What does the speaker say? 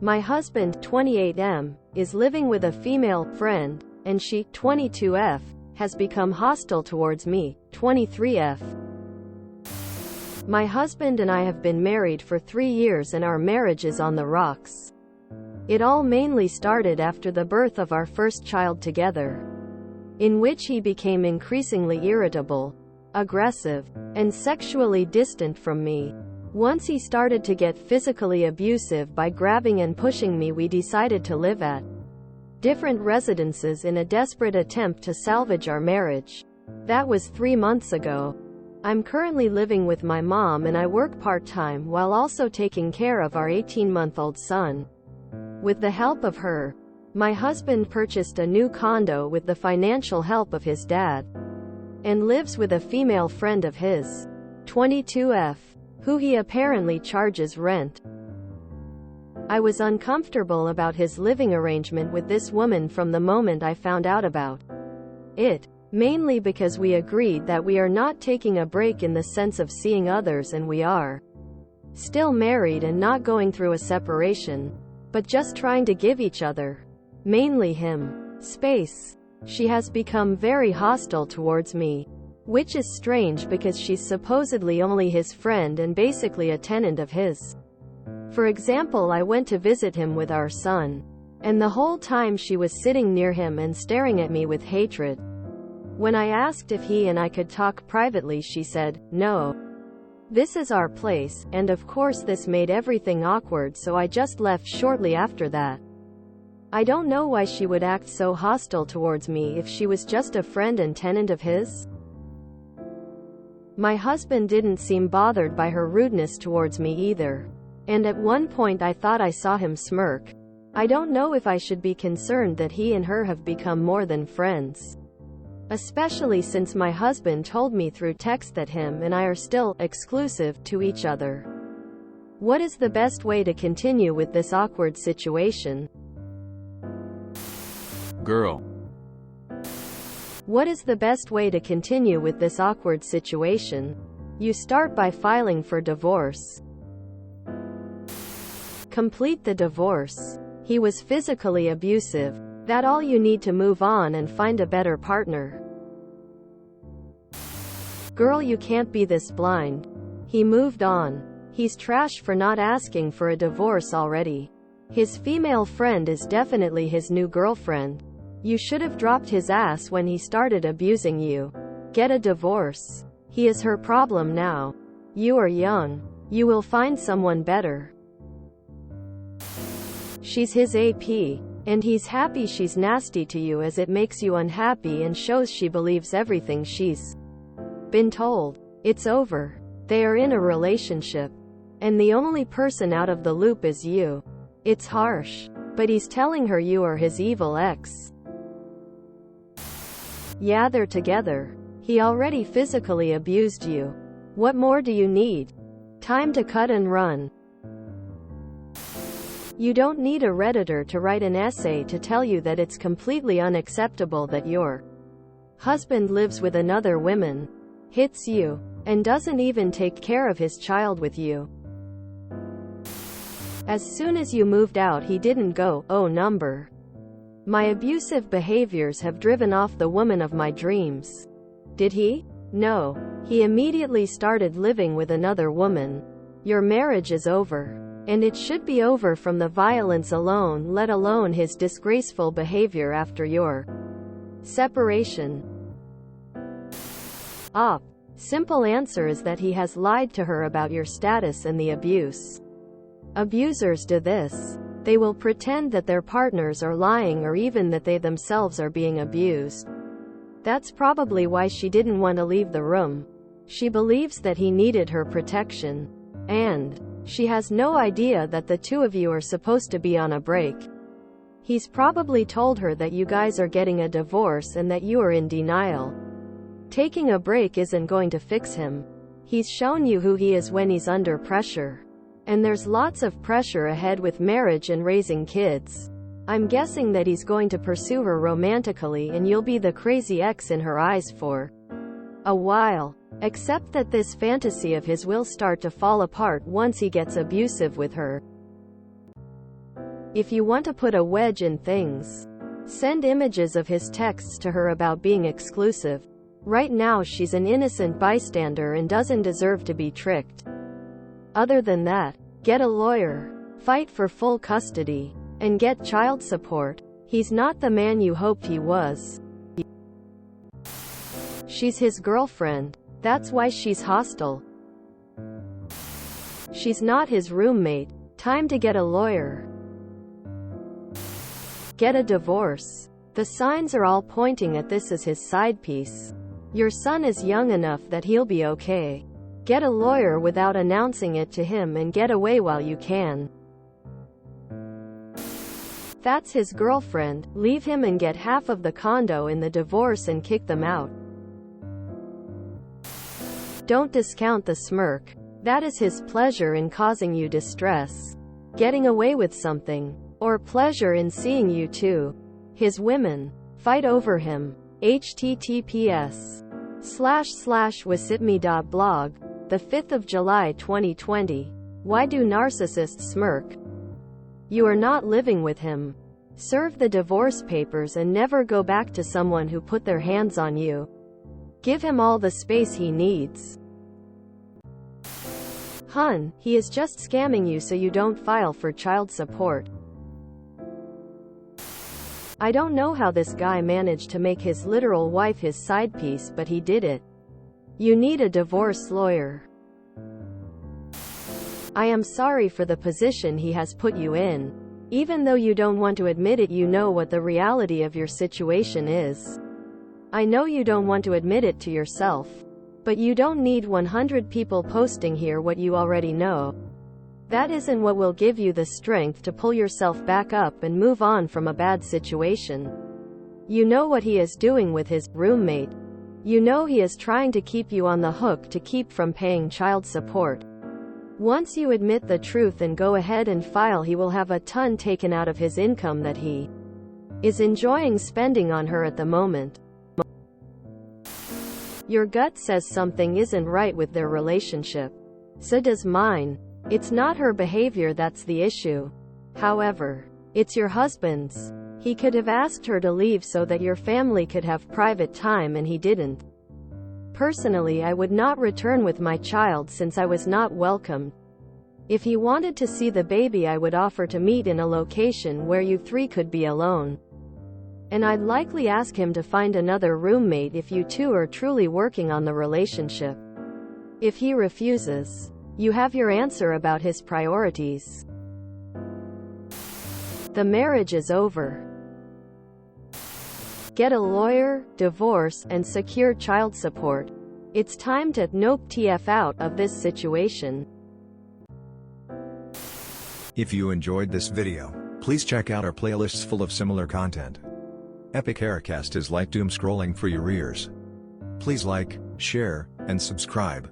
My husband, 28M, is living with a female friend, and she, 22F, has become hostile towards me, 23F. My husband and I have been married for 3 years and our marriage is on the rocks. It all mainly started after the birth of our first child together, in which he became increasingly irritable, aggressive, and sexually distant from me. Once he started to get physically abusive by grabbing and pushing me, we decided to live at different residences in a desperate attempt to salvage our marriage. That was 3 months ago. I'm currently living with my mom and I work part-time while also taking care of our 18-month-old son. With the help of her, my husband purchased a new condo with the financial help of his dad, and lives with a female friend of his, 22F, who he apparently charges rent. I was uncomfortable about his living arrangement with this woman from the moment I found out about it, mainly because we agreed that we are not taking a break in the sense of seeing others and we are still married and not going through a separation, but just trying to give each other, mainly him, space. She has become very hostile towards me, which is strange because she's supposedly only his friend and basically a tenant of his. For example, I went to visit him with our son, and the whole time she was sitting near him and staring at me with hatred. When I asked if he and I could talk privately, she said, "No. This is our place," and of course this made everything awkward, so I just left shortly after that. I don't know why she would act so hostile towards me if she was just a friend and tenant of his. My husband didn't seem bothered by her rudeness towards me either, and at one point I thought I saw him smirk. I don't know if I should be concerned that he and her have become more than friends, especially since my husband told me through text that him and I are still exclusive to each other. What is the best way to continue with this awkward situation? Girl. What is the best way to continue with this awkward situation? You start by filing for divorce. Complete the divorce. He was physically abusive. That's all you need to move on and find a better partner. Girl, you can't be this blind. He moved on. He's trash for not asking for a divorce already. His female friend is definitely his new girlfriend. You should have dropped his ass when he started abusing you. Get a divorce. He is her problem now. You are young. You will find someone better. She's his AP, and he's happy she's nasty to you as it makes you unhappy and shows she believes everything she's been told. It's over. They are in a relationship, and the only person out of the loop is you. It's harsh, but he's telling her you are his evil ex. Yeah, they're together. He already physically abused you. What more do you need? Time to cut and run. You don't need a Redditor to write an essay to tell you that it's completely unacceptable that your husband lives with another woman, hits you, and doesn't even take care of his child with you. As soon as you moved out, he didn't go, "Oh, number. My abusive behaviors have driven off the woman of my dreams." Did he? No. He immediately started living with another woman. Your marriage is over. And it should be over from the violence alone, let alone his disgraceful behavior after your separation. Simple answer is that he has lied to her about your status and the abuse. Abusers do this. They will pretend that their partners are lying or even that they themselves are being abused. That's probably why she didn't want to leave the room. She believes that he needed her protection. And she has no idea that the two of you are supposed to be on a break. He's probably told her that you guys are getting a divorce and that you are in denial. Taking a break isn't going to fix him. He's shown you who he is when he's under pressure. And there's lots of pressure ahead with marriage and raising kids. I'm guessing that he's going to pursue her romantically and you'll be the crazy ex in her eyes for a while. Except that this fantasy of his will start to fall apart once he gets abusive with her. If you want to put a wedge in things, send images of his texts to her about being exclusive. Right now she's an innocent bystander and doesn't deserve to be tricked. Other than that, get a lawyer, fight for full custody, and get child support. He's not the man you hoped he was. She's his girlfriend. That's why she's hostile. She's not his roommate. Time to get a lawyer. Get a divorce. The signs are all pointing at this as his side piece. Your son is young enough that he'll be okay. Get a lawyer without announcing it to him and get away while you can. That's his girlfriend. Leave him and get half of the condo in the divorce and kick them out. Don't discount the smirk. That is his pleasure in causing you distress, getting away with something, or pleasure in seeing you too. His women fight over him. https://wasitme.blog, the 5th of July 2020. Why do narcissists smirk? You are not living with him. Serve the divorce papers and never go back to someone who put their hands on you. Give him all the space he needs. Hun, he is just scamming you so you don't file for child support. I don't know how this guy managed to make his literal wife his side piece, but he did it. You need a divorce lawyer. I am sorry for the position he has put you in. Even though you don't want to admit it, you know what the reality of your situation is. I know you don't want to admit it to yourself. But you don't need 100 people posting here what you already know. That isn't what will give you the strength to pull yourself back up and move on from a bad situation. You know what he is doing with his roommate. You know he is trying to keep you on the hook to keep from paying child support. Once you admit the truth and go ahead and file, he will have a ton taken out of his income that he is enjoying spending on her at the moment. Your gut says something isn't right with their relationship. So does mine. It's not her behavior that's the issue. However, it's your husband's. He could have asked her to leave so that your family could have private time, and he didn't. Personally, I would not return with my child since I was not welcomed. If he wanted to see the baby, I would offer to meet in a location where you three could be alone. And I'd likely ask him to find another roommate if you two are truly working on the relationship. If he refuses, you have your answer about his priorities. The marriage is over. Get a lawyer, divorce, and secure child support. It's time to nope TF out of this situation. If you enjoyed this video, please check out our playlists full of similar content. Epic Haircast is like doom scrolling for your ears. Please like, share, and subscribe.